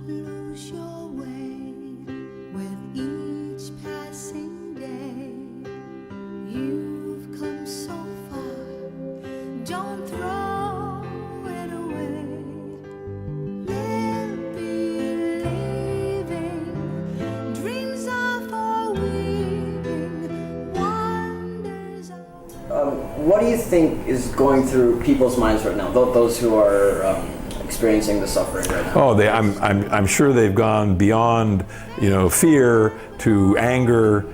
lose your way with each passing day. You've come so far, don't throw it away. Live believing, dreams are for weaving, wonders are... What do you think is going through people's minds right now, those who are experiencing the suffering right now? Oh, I'm sure they've gone beyond, fear to anger,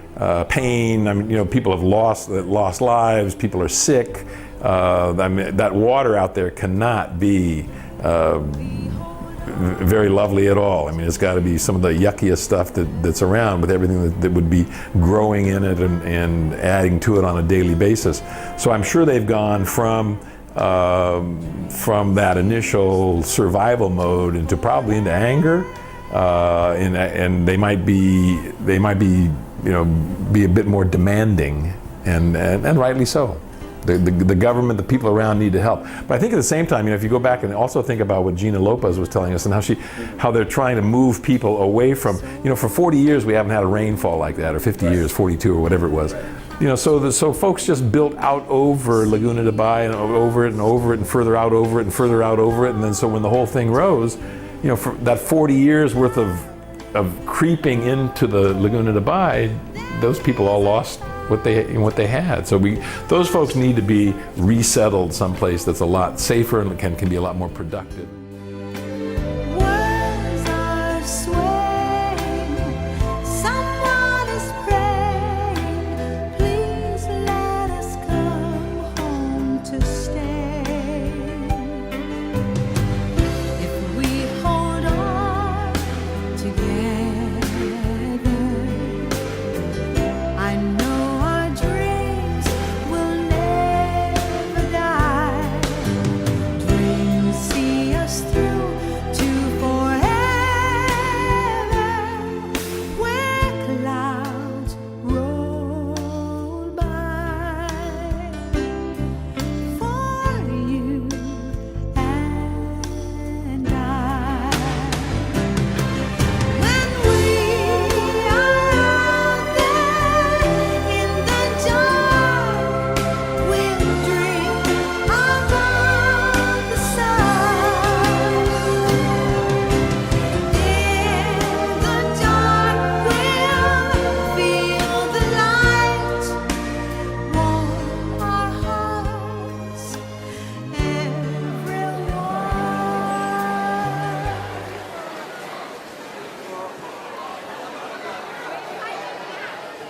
pain. I mean, people have lost lives. People are sick. That water out there cannot be very lovely at all. I mean, it's got to be some of the yuckiest stuff that's around, with everything that would be growing in it and adding to it on a daily basis. So I'm sure they've gone from that initial survival mode into probably into anger, and they might be be a bit more demanding, and rightly so. The government, the people around need to help. But I think at the same time, if you go back and also think about what Gina Lopez was telling us and how they're trying to move people away from, for 40 years we haven't had a rainfall like that, or 50 years, 42 or whatever it was. So folks just built out over Laguna de Bay and over it and over it and further out over it and further out over it, and then so when the whole thing rose, for that 40 years worth of creeping into the Laguna de Bay, those people all lost what they had. So those folks need to be resettled someplace that's a lot safer and can be a lot more productive. Words are swaying, someone is praying, please let us come home to stay. If we hold on together, I know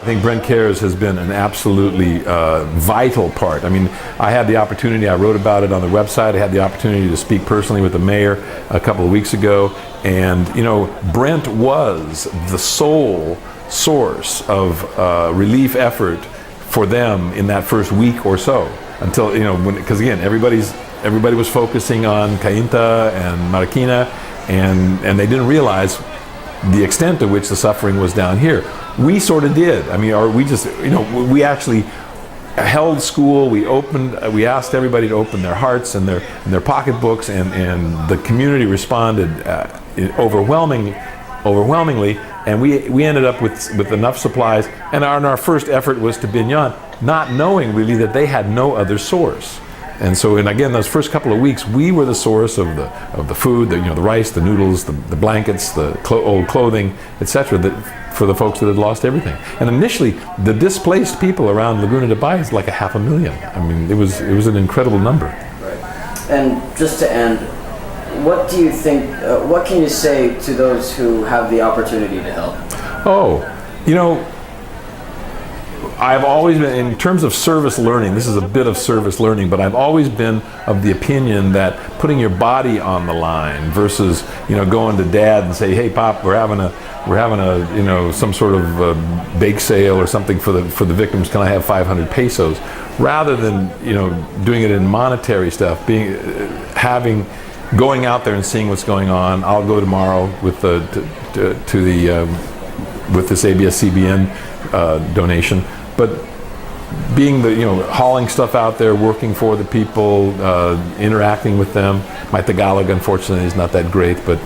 I think Brent Cares has been an absolutely vital part. I mean, I had the opportunity, I wrote about it on the website, I had the opportunity to speak personally with the mayor a couple of weeks ago, and Brent was the sole source of relief effort for them in that first week or so, until, because again, everybody was focusing on Cainta and Marikina, and they didn't realize the extent to which the suffering was down here. We sort of did. I mean, we actually held school. We asked everybody to open their hearts and their pocketbooks, and the community responded overwhelmingly. And we ended up with enough supplies. And our first effort was to Binan, not knowing really that they had no other source. And so, and again, those first couple of weeks, we were the source of the food, the rice, the noodles, the blankets, the old clothing, etc. For the folks that had lost everything. And initially, the displaced people around Laguna de Bay is like 500,000. I mean, it was an incredible number. Right. And just to end, what do you think? What can you say to those who have the opportunity to help? Oh, I've always been, in terms of service learning, this is a bit of service learning, but I've always been of the opinion that putting your body on the line versus, going to dad and say, hey, Pop, we're having a some sort of bake sale or something for the victims, can I have 500 pesos? Rather than, doing it in monetary stuff, going out there and seeing what's going on. I'll go tomorrow with with this ABS-CBN donation. But being hauling stuff out there, working for the people, interacting with them. My Tagalog, unfortunately, is not that great, but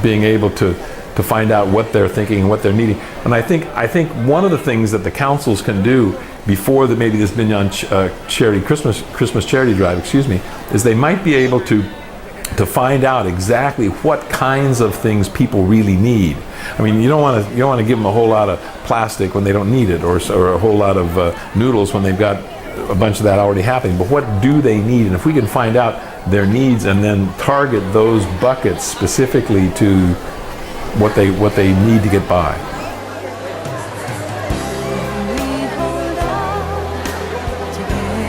being able to find out what they're thinking and what they're needing. And I think one of the things that the councils can do before maybe this Binan charity Christmas charity drive, is they might be able to find out exactly what kinds of things people really need. I mean, you don't want to give them a whole lot of plastic when they don't need it, or a whole lot of noodles when they've got a bunch of that already happening. But what do they need? And if we can find out their needs and then target those buckets specifically to what they need to get by. We hold on together.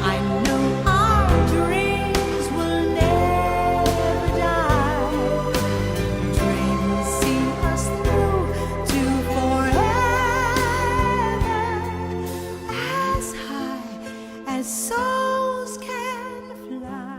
I know our dreams will never die. Dreams see us through to forever, as high as souls can fly.